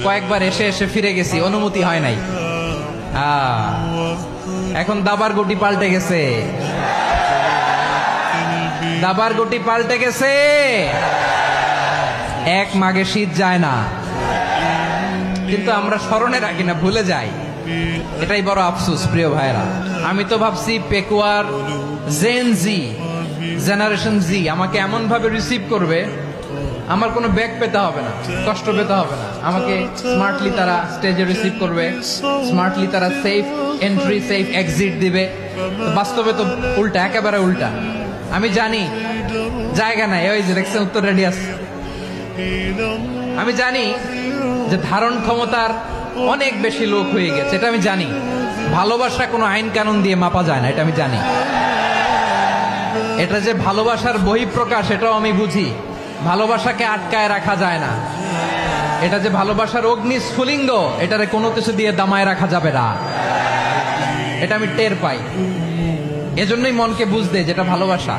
কয়েকবার এসে এসে ফিরে গেছি, অনুমতি হয় নাই। এখন দাবার গুটি পাল্টে গেছে, দাবার গুটি পাল্টে গেছে। এক মাঘে শীত যায় না, কিন্তু আমরা স্মরণে রাখি না, ভুলে যাই। এটাই বড় আফসোস প্রিয় ভাইরা। আমি তো ভাবছি পেকুয়ার জেন জি, জেনারেশন জি আমাকে এমন ভাবে রিসিভ করবে, আমার কোনো ব্যাক পেতে হবে না, কষ্ট পেতে হবে না। আমাকে স্মার্টলি তারা স্টেজে রিসিভ করবে, স্মার্টলি তারা সেফ এন্ট্রি সেফ এক্সিট দিবে। বাস্তবে তো উল্টা, একেবারে উল্টা। আমি জানি জায়গা নাই, ওই যে দেখছেন উত্তর রেডি আছে। আমি জানি যে ধারণ ক্ষমতার অনেক বেশি লোক হয়ে গেছে, এটা আমি জানি। ভালোবাসা কোনো আইন কানুন দিয়ে মাপা যায় না, এটা আমি জানি। এটা যে ভালোবাসার বহিঃপ্রকাশ, এটাও আমি বুঝি। ভালোবাসাকে আটকায় রাখা যায় না। এটা যে ভালোবাসার অগ্নি স্ফুলিঙ্গ, এটারে কোনো কিছু দিয়ে দামায় রাখা যাবে না, এটা আমি টের পাই। এজন্যই মনকে বুঝতে যেটা ভালোবাসা।